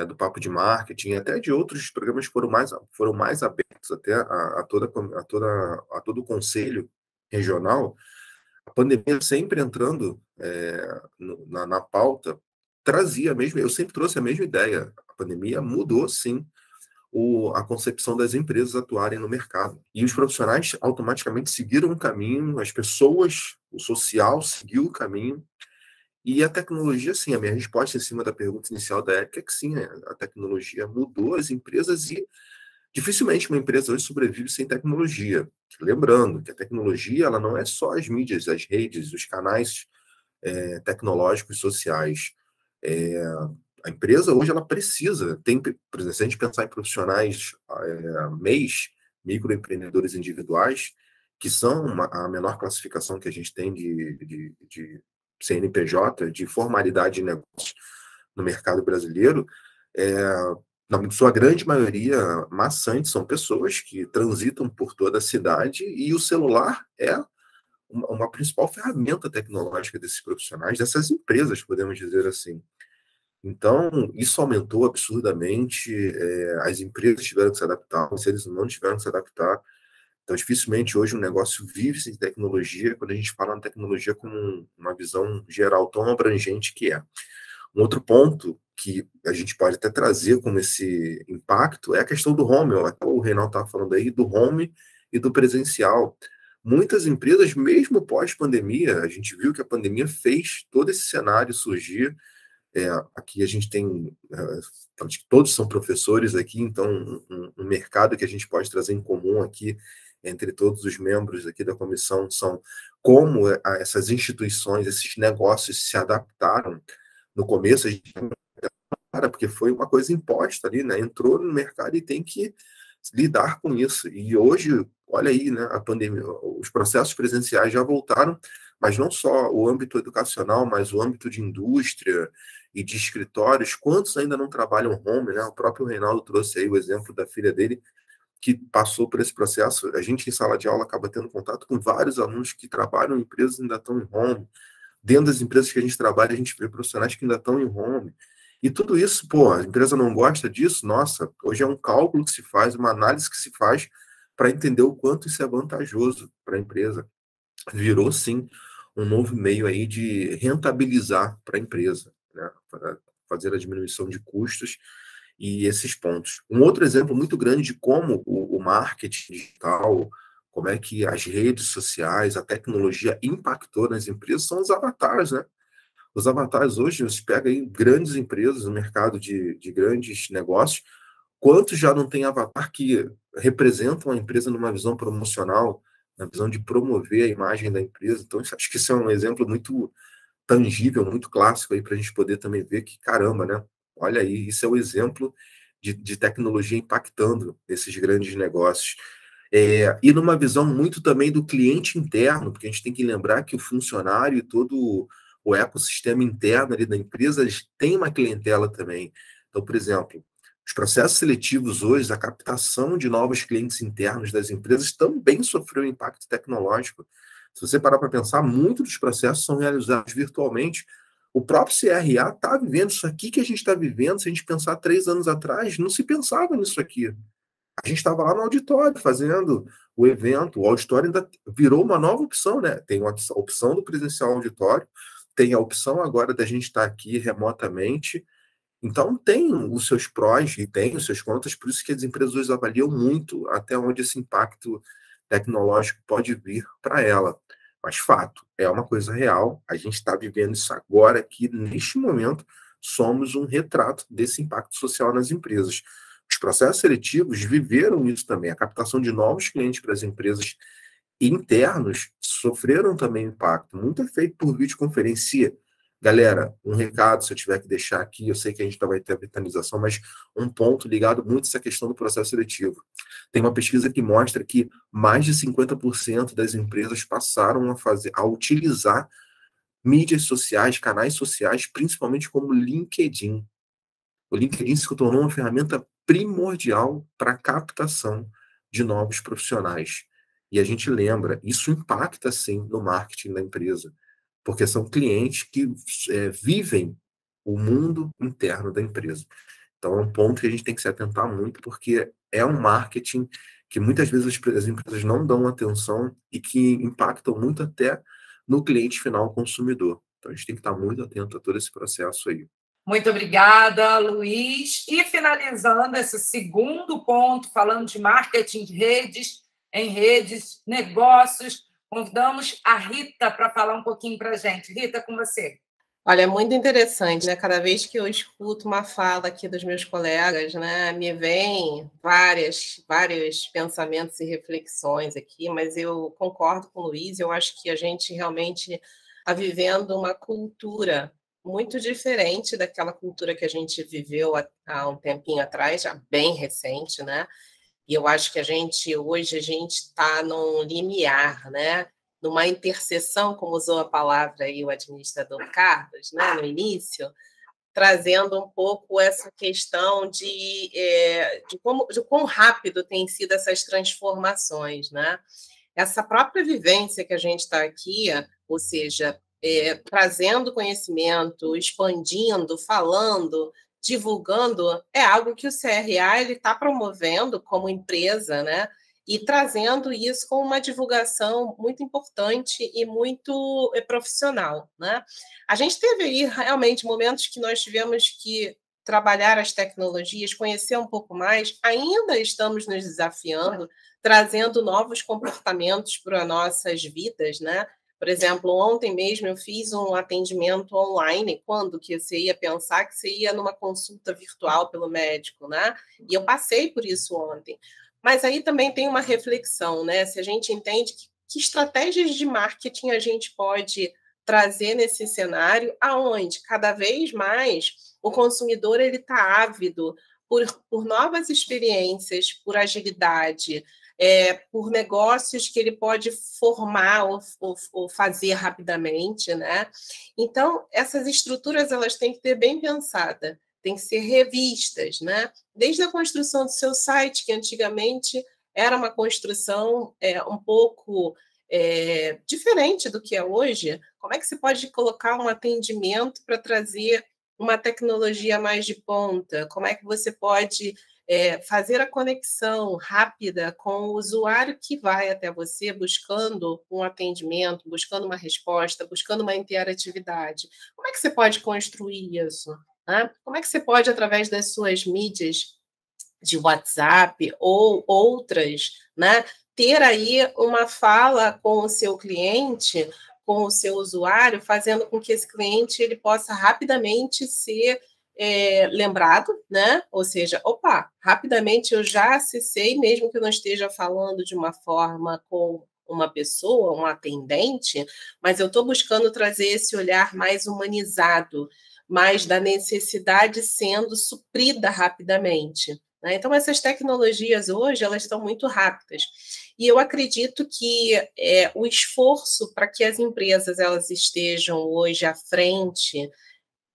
do Papo de Marketing, até de outros programas que foram mais abertos até a todo o conselho regional, a pandemia sempre entrando na pauta, trazia mesmo, eu sempre trouxe a mesma ideia. A pandemia mudou, sim, a concepção das empresas atuarem no mercado. E os profissionais automaticamente seguiram um caminho, as pessoas, o social seguiu o caminho. E a tecnologia, sim, a minha resposta em cima da pergunta inicial da Érica é que sim, a tecnologia mudou as empresas e dificilmente uma empresa hoje sobrevive sem tecnologia. Lembrando que a tecnologia ela não é só as mídias, as redes, os canais tecnológicos sociais. A empresa hoje ela precisa, por exemplo, se a gente pensar em profissionais microempreendedores individuais, que são a menor classificação que a gente tem de CNPJ, de formalidade de negócio no mercado brasileiro, na sua grande maioria maçante, são pessoas que transitam por toda a cidade e o celular é uma principal ferramenta tecnológica desses profissionais, dessas empresas, podemos dizer assim. Então, isso aumentou absurdamente, as empresas tiveram que se adaptar, os seres humanos tiveram que se adaptar. Então, dificilmente hoje um negócio vive sem tecnologia, quando a gente fala na tecnologia como uma visão geral tão abrangente que é. Um outro ponto que a gente pode até trazer como esse impacto é a questão do home. O Reinaldo estava falando aí do home e do presencial. Muitas empresas, mesmo pós-pandemia, a gente viu que a pandemia fez todo esse cenário surgir. Aqui a gente tem, todos são professores aqui, então um mercado que a gente pode trazer em comum aqui entre todos os membros aqui da comissão são como essas instituições, esses negócios se adaptaram. No começo a gente porque foi uma coisa imposta ali, né? Entrou no mercado e tem que lidar com isso. E hoje, olha aí, né? A pandemia, os processos presenciais já voltaram, mas não só o âmbito educacional, mas o âmbito de indústria e de escritórios. Quantos ainda não trabalham home, né? O próprio Reinaldo trouxe aí o exemplo da filha dele, que passou por esse processo. A gente, em sala de aula, acaba tendo contato com vários alunos que trabalham em empresas que ainda estão em home. Dentro das empresas que a gente trabalha, a gente vê profissionais que ainda estão em home. E tudo isso, pô, a empresa não gosta disso? Nossa, hoje é um cálculo que se faz, uma análise que se faz para entender o quanto isso é vantajoso para a empresa. Virou, sim, um novo meio aí de rentabilizar para a empresa, né? Para fazer a diminuição de custos e esses pontos. Um outro exemplo muito grande de como o marketing digital, como é que as redes sociais, a tecnologia impactou nas empresas são os avatares, né? Os avatares hoje, você pega aí grandes empresas no mercado de grandes negócios, quantos já não tem avatar que representam a empresa numa visão promocional, na visão de promover a imagem da empresa. Então, acho que isso é um exemplo muito tangível, muito clássico aí para a gente poder também ver que, caramba, né? Olha aí, isso é o exemplo de tecnologia impactando esses grandes negócios. E numa visão muito também do cliente interno, porque a gente tem que lembrar que o funcionário e todo o ecossistema interno ali da empresa, eles têm uma clientela também. Então, por exemplo, os processos seletivos hoje, a captação de novos clientes internos das empresas também sofreu impacto tecnológico. Se você parar para pensar, muitos dos processos são realizados virtualmente. O próprio CRA está vivendo isso aqui que a gente está vivendo. Se a gente pensar 3 anos atrás, não se pensava nisso aqui. A gente estava lá no auditório fazendo o evento. O auditório ainda virou uma nova opção, né? Tem a opção do presencial auditório, tem a opção agora da gente estar aqui remotamente. Então, tem os seus prós e tem os seus contras, por isso que as empresas hoje avaliam muito até onde esse impacto tecnológico pode vir para ela. Mas, fato, é uma coisa real, a gente está vivendo isso agora aqui, neste momento, somos um retrato desse impacto social nas empresas. Os processos seletivos viveram isso também, a captação de novos clientes para as empresas internos sofreram também impacto. Muito é feito por videoconferência. Galera, um recado, se eu tiver que deixar aqui, eu sei que a gente vai ter a vitalização, mas um ponto ligado muito a essa questão do processo seletivo. Tem uma pesquisa que mostra que mais de 50% das empresas passaram a utilizar mídias sociais, canais sociais, principalmente como o LinkedIn. O LinkedIn se tornou uma ferramenta primordial para a captação de novos profissionais. E a gente lembra, isso impacta, sim, no marketing da empresa, porque são clientes que vivem o mundo interno da empresa. Então, é um ponto que a gente tem que se atentar muito, porque é um marketing que muitas vezes as empresas não dão atenção e que impactam muito até no cliente final consumidor. Então, a gente tem que estar muito atento a todo esse processo aí. Muito obrigada, Luiz. E finalizando esse segundo ponto, falando de marketing de redes, em redes, negócios, convidamos a Rita para falar um pouquinho para a gente. Rita, com você. Olha, é muito interessante, né? Cada vez que eu escuto uma fala aqui dos meus colegas, né, me vêm vários pensamentos e reflexões aqui, mas eu concordo com o Luiz, eu acho que a gente realmente está vivendo uma cultura muito diferente daquela cultura que a gente viveu há um tempinho atrás, já bem recente, né? E eu acho que hoje a gente está num limiar, né? Numa interseção, como usou a palavra aí o administrador Carlos, né, no início, trazendo um pouco essa questão de quão rápido têm sido essas transformações, né? Essa própria vivência que a gente está aqui, ou seja, trazendo conhecimento, expandindo, falando, divulgando, é algo que o CRA está promovendo como empresa, né? E trazendo isso com uma divulgação muito importante e muito profissional, né? A gente teve aí realmente momentos que nós tivemos que trabalhar as tecnologias, conhecer um pouco mais, ainda estamos nos desafiando, trazendo novos comportamentos para nossas vidas, né? Por exemplo, ontem mesmo eu fiz um atendimento online, quando que você ia pensar que você ia numa consulta virtual pelo médico, né? E eu passei por isso ontem. Mas aí também tem uma reflexão, né? Se a gente entende que estratégias de marketing a gente pode trazer nesse cenário, aonde cada vez mais o consumidor ele está ávido por novas experiências, por agilidade, por negócios que ele pode formar ou fazer rapidamente, né? Então, essas estruturas elas têm que ter bem pensada. têm que ser revistas, né? Desde a construção do seu site, que antigamente era uma construção um pouco diferente do que é hoje. Como é que você pode colocar um atendimento para trazer uma tecnologia mais de ponta? Como é que você pode fazer a conexão rápida com o usuário que vai até você buscando um atendimento, buscando uma resposta, buscando uma interatividade? Como é que você pode construir isso? Né? Como é que você pode, através das suas mídias de WhatsApp ou outras, né, ter aí uma fala com o seu cliente, com o seu usuário, fazendo com que esse cliente ele possa rapidamente ser lembrado, né? Ou seja, opa, rapidamente eu já acessei, mesmo que eu não esteja falando de uma forma com uma pessoa, um atendente, mas eu estou buscando trazer esse olhar mais humanizado, mais da necessidade sendo suprida rapidamente. Né? Então, essas tecnologias hoje, elas estão muito rápidas. E eu acredito que o esforço para que as empresas elas estejam hoje à frente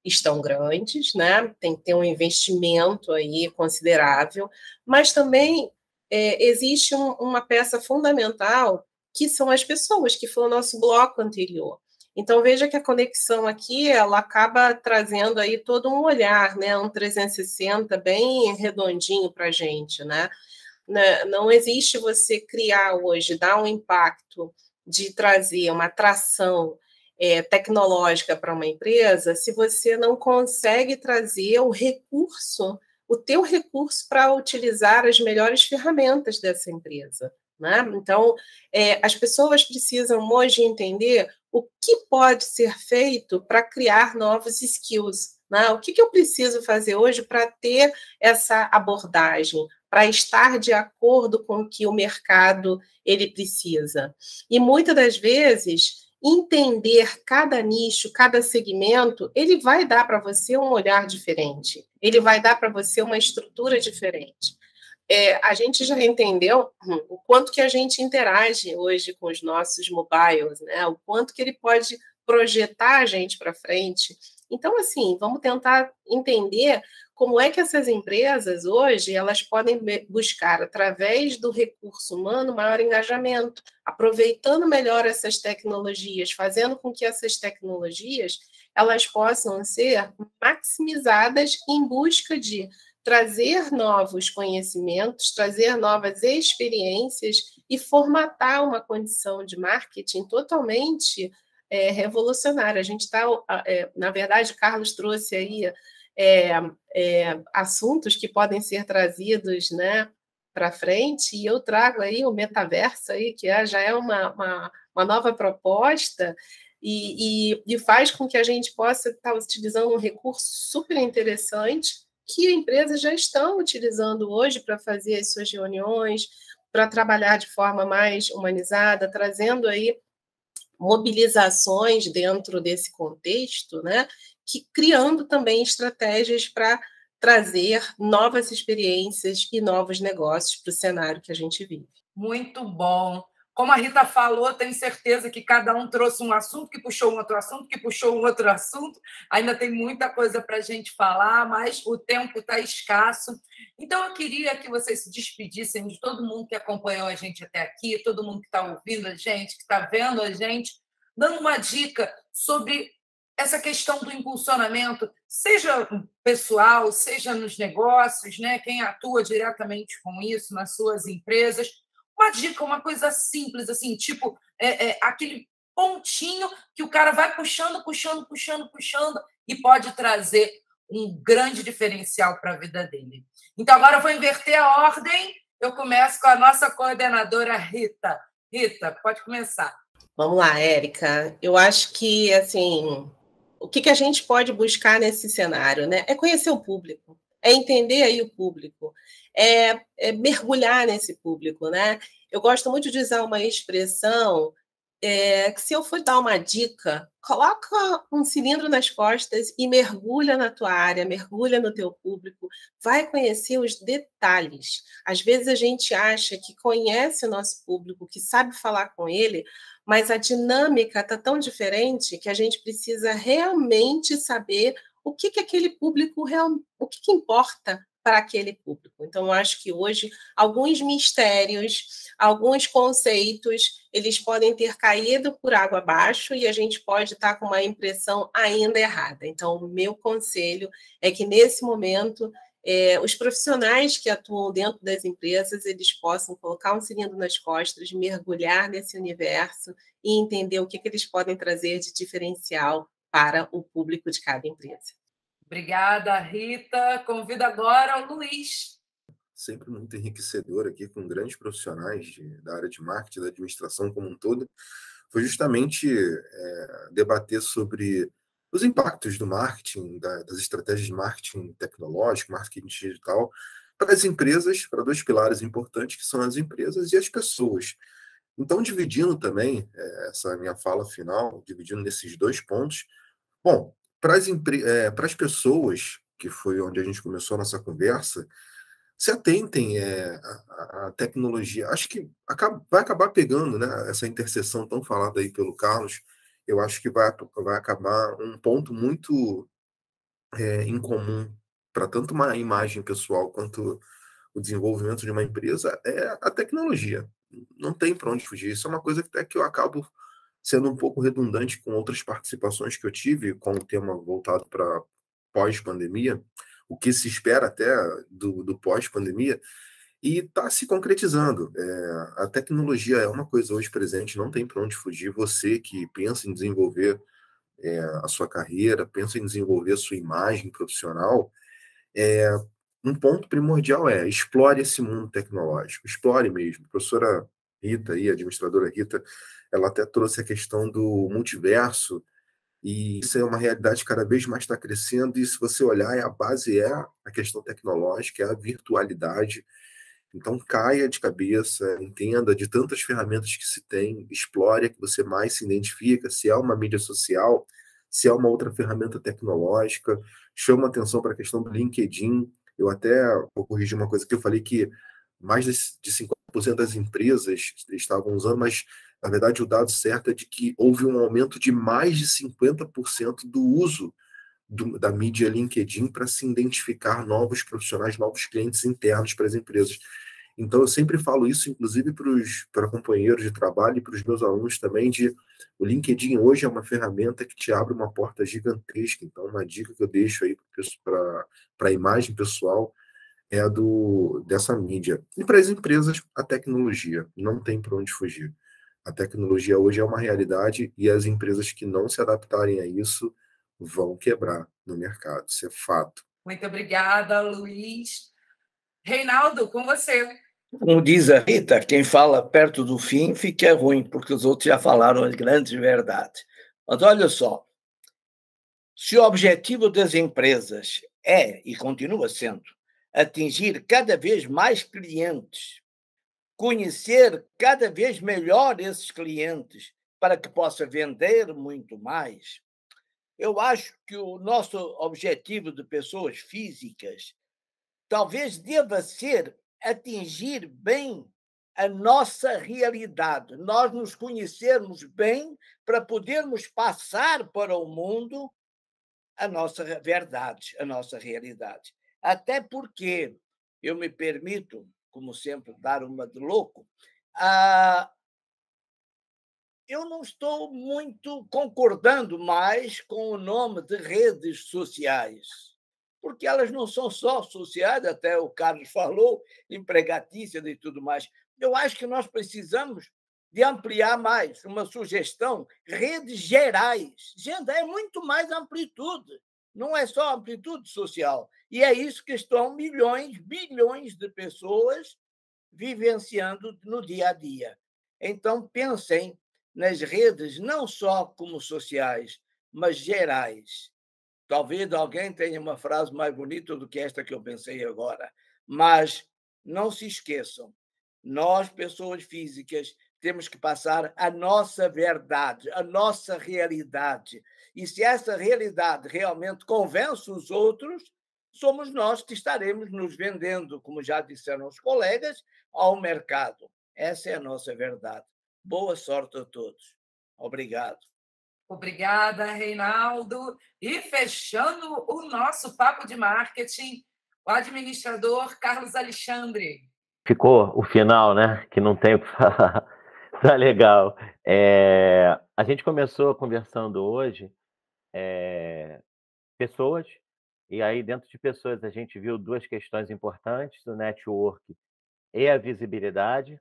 estão grandes, né? Tem que ter um investimento aí considerável, mas também existe uma peça fundamental, que são as pessoas, que foi o nosso bloco anterior. Então, veja que a conexão aqui, ela acaba trazendo aí todo um olhar, né? Um 360 bem redondinho para a gente, né? Não existe você criar hoje, dar um impacto de trazer uma atração tecnológica para uma empresa, se você não consegue trazer o teu recurso para utilizar as melhores ferramentas dessa empresa. Né? Então, as pessoas precisam hoje entender o que pode ser feito para criar novos skills. Né? O que eu preciso fazer hoje para ter essa abordagem, para estar de acordo com o que o mercado ele precisa. E muitas das vezes, entender cada nicho, cada segmento, ele vai dar para você um olhar diferente, ele vai dar para você uma estrutura diferente. A gente já entendeu o quanto que a gente interage hoje com os nossos mobiles, né? O quanto que ele pode projetar a gente para frente. Então, assim, vamos tentar entender como é que essas empresas hoje elas podem buscar, através do recurso humano, maior engajamento, aproveitando melhor essas tecnologias, fazendo com que essas tecnologias elas possam ser maximizadas em busca de trazer novos conhecimentos, trazer novas experiências e formatar uma condição de marketing totalmente revolucionária. A gente está, na verdade, Carlos trouxe aí assuntos que podem ser trazidos, né, para frente, e eu trago aí o metaverso, aí, que já é uma nova proposta, e faz com que a gente possa estar utilizando um recurso super interessante que empresas já estão utilizando hoje para fazer as suas reuniões, para trabalhar de forma mais humanizada, trazendo aí mobilizações dentro desse contexto, né? Criando também estratégias para trazer novas experiências e novos negócios para o cenário que a gente vive. Muito bom. Como a Rita falou, tenho certeza que cada um trouxe um assunto, que puxou um outro assunto, que puxou um outro assunto. Ainda tem muita coisa para a gente falar, mas o tempo está escasso. Então, eu queria que vocês se despedissem de todo mundo que acompanhou a gente até aqui, todo mundo que está ouvindo a gente, que está vendo a gente, dando uma dica sobre essa questão do impulsionamento, seja pessoal, seja nos negócios, né? Quem atua diretamente com isso nas suas empresas. Uma dica, uma coisa simples, assim, tipo aquele pontinho que o cara vai puxando e pode trazer um grande diferencial para a vida dele. Então, agora eu vou inverter a ordem. Eu começo com a nossa coordenadora, Rita. Rita, pode começar. Vamos lá, Érica. Eu acho que, assim, o que a gente pode buscar nesse cenário, né? É conhecer o público, é entender aí o público, é mergulhar nesse público, né? Eu gosto muito de usar uma expressão que, se eu for dar uma dica, coloca um cilindro nas costas e mergulha na tua área, mergulha no teu público, vai conhecer os detalhes. Às vezes a gente acha que conhece o nosso público, que sabe falar com ele, mas a dinâmica está tão diferente que a gente precisa realmente saber o que aquele público o que importa para aquele público. Então, eu acho que hoje alguns mistérios, alguns conceitos, eles podem ter caído por água abaixo e a gente pode estar com uma impressão ainda errada. Então, o meu conselho é que, nesse momento, os profissionais que atuam dentro das empresas, eles possam colocar um cilindro nas costas, mergulhar nesse universo e entender o que eles podem trazer de diferencial para o público de cada empresa. Obrigada, Rita. Convido agora o Luiz. Sempre muito enriquecedor aqui com grandes profissionais da área de marketing, da administração como um todo, foi justamente debater sobre os impactos do marketing, das estratégias de marketing tecnológico, marketing digital, para as empresas, para dois pilares importantes, que são as empresas e as pessoas. Então, dividindo também essa minha fala final, dividindo nesses dois pontos, bom, para as pessoas, que foi onde a gente começou a nossa conversa, se atentem à tecnologia. Acho que vai acabar pegando, né, essa interseção tão falada aí pelo Carlos. Eu acho que vai acabar um ponto muito em comum para tanto uma imagem pessoal quanto o desenvolvimento de uma empresa é a tecnologia. Não tem para onde fugir. Isso é uma coisa que até que eu acabo sendo um pouco redundante com outras participações que eu tive com o tema voltado para pós-pandemia, o que se espera até do pós-pandemia, e está se concretizando. A tecnologia é uma coisa hoje presente, não tem para onde fugir. Você que pensa em desenvolver a sua carreira, pensa em desenvolver a sua imagem profissional, um ponto primordial explore esse mundo tecnológico, explore mesmo. A professora Rita, a administradora Rita, ela até trouxe a questão do multiverso, e isso é uma realidade que cada vez mais está crescendo, e se você olhar, a base é a questão tecnológica, é a virtualidade. Então, caia de cabeça, entenda de tantas ferramentas que se tem, explore a que você mais se identifica, se é uma mídia social, se é uma outra ferramenta tecnológica, chama atenção para a questão do LinkedIn. Eu até vou corrigir uma coisa que eu falei, que mais de 50% das empresas estavam usando, mas, na verdade, o dado certo é de que houve um aumento de mais de 50% do uso da mídia LinkedIn para se identificar novos profissionais, novos clientes internos para as empresas. Então, eu sempre falo isso, inclusive para companheiros de trabalho e para os meus alunos também, o LinkedIn hoje é uma ferramenta que te abre uma porta gigantesca. Então, uma dica que eu deixo aí para a imagem pessoal é dessa mídia. E para as empresas, a tecnologia. Não tem para onde fugir. A tecnologia hoje é uma realidade e as empresas que não se adaptarem a isso vão quebrar no mercado. Isso é fato. Muito obrigada, Luiz. Reinaldo, com você. Como diz a Rita, quem fala perto do fim fica ruim, porque os outros já falaram as grandes verdades. Mas olha só, se o objetivo das empresas e continua sendo, atingir cada vez mais clientes, conhecer cada vez melhor esses clientes para que possa vender muito mais, eu acho que o nosso objetivo de pessoas físicas talvez deva ser atingir bem a nossa realidade, nós nos conhecermos bem para podermos passar para o mundo a nossa verdade, a nossa realidade. Até porque eu me permito, como sempre, dar uma de louco, eu não estou muito concordando mais com o nome de redes sociais, porque elas não são só sociais, até o Carlos falou, empregatícias e tudo mais. Eu acho que nós precisamos de ampliar mais, uma sugestão, redes gerais. Gente, é muito mais amplitude, não é só amplitude social. E é isso que estão milhões, bilhões de pessoas vivenciando no dia a dia. Então, pensem nas redes, não só como sociais, mas gerais. Talvez alguém tenha uma frase mais bonita do que esta que eu pensei agora, mas não se esqueçam, nós, pessoas físicas, temos que passar a nossa verdade, a nossa realidade. E se essa realidade realmente convence os outros, somos nós que estaremos nos vendendo, como já disseram os colegas, ao mercado. Essa é a nossa verdade. Boa sorte a todos. Obrigado. Obrigada, Reinaldo. E fechando o nosso papo de marketing, o administrador Carlos Alexandre. Ficou o final, né? Que não tem o que falar. Tá legal. A gente começou conversando hoje pessoas, e aí dentro de pessoas a gente viu duas questões importantes, o network e a visibilidade,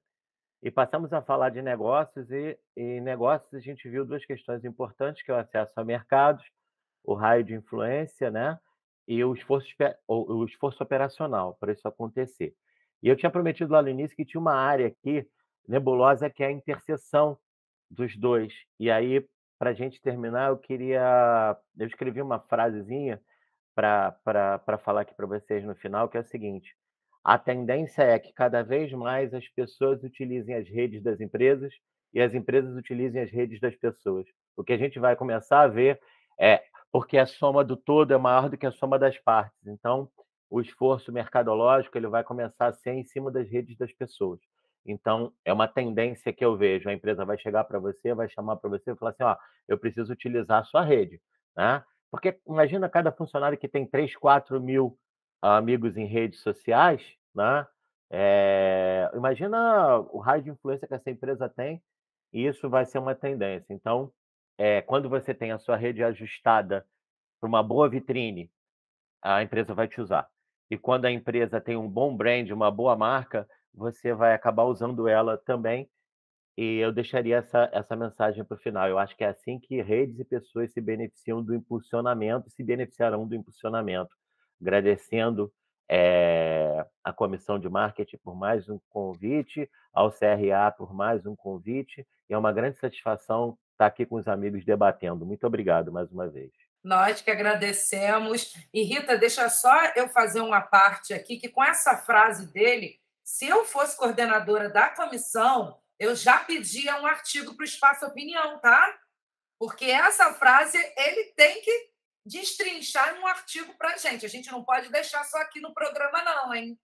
e passamos a falar de negócios, e negócios a gente viu duas questões importantes, que é o acesso a mercados, o raio de influência, né? E o esforço operacional para isso acontecer. E eu tinha prometido lá no início que tinha uma área aqui nebulosa, que é a interseção dos dois. E aí, para a gente terminar, eu escrevi uma frasezinha para falar aqui para vocês no final, que é o seguinte: a tendência é que cada vez mais as pessoas utilizem as redes das empresas e as empresas utilizem as redes das pessoas. O que a gente vai começar a ver é porque a soma do todo é maior do que a soma das partes. Então, o esforço mercadológico ele vai começar a ser em cima das redes das pessoas. Então, é uma tendência que eu vejo. A empresa vai chegar para você, vai chamar para você e falar assim: ó, eu preciso utilizar a sua rede, né? Porque imagina cada funcionário que tem 3, 4 mil amigos em redes sociais, né? Imagina o raio de influência que essa empresa tem, e isso vai ser uma tendência. Então, quando você tem a sua rede ajustada para uma boa vitrine, a empresa vai te usar. E quando a empresa tem um bom brand, uma boa marca, você vai acabar usando ela também. E eu deixaria essa mensagem para o final. Eu acho que é assim que redes e pessoas se beneficiam do impulsionamento, se beneficiarão do impulsionamento. Agradecendo a Comissão de Marketing por mais um convite, ao CRA por mais um convite, e é uma grande satisfação estar aqui com os amigos debatendo. Muito obrigado mais uma vez. Nós que agradecemos. E, Rita, deixa só eu fazer uma parte aqui, que com essa frase dele, se eu fosse coordenadora da comissão, eu já pedia um artigo para o Espaço Opinião, tá? Porque essa frase ele tem que destrinchar em um artigo para a gente. A gente não pode deixar só aqui no programa, não, hein?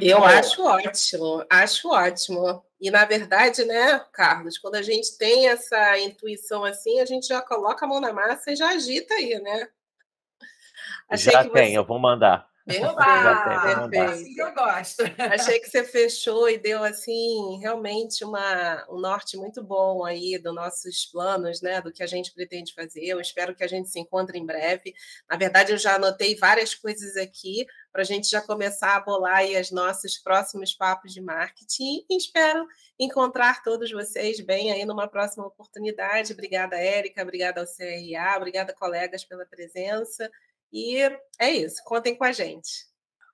Eu acho ótimo. E, na verdade, né, Carlos, quando a gente tem essa intuição assim, a gente já coloca a mão na massa e já agita aí, né? Eu vou mandar. Perfeito. Assim que eu gosto. Achei que você fechou e deu assim realmente um norte muito bom aí dos nossos planos, né? Do que a gente pretende fazer. Eu espero que a gente se encontre em breve. Na verdade, eu já anotei várias coisas aqui para a gente já começar a bolar aí os nossos próximos papos de marketing. E espero encontrar todos vocês bem aí numa próxima oportunidade. Obrigada, Érica. Obrigada ao CRA. Obrigada, colegas, pela presença. E é isso, contem com a gente.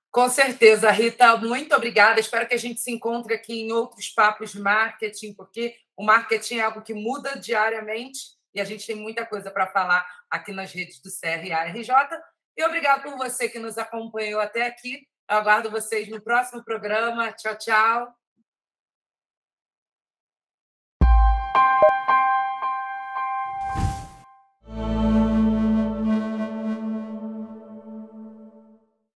Com certeza, Rita, muito obrigada. Espero que a gente se encontre aqui em outros papos de marketing, porque o marketing é algo que muda diariamente e a gente tem muita coisa para falar aqui nas redes do CRA-RJ. E obrigado por você que nos acompanhou até aqui. Eu aguardo vocês no próximo programa. Tchau, tchau.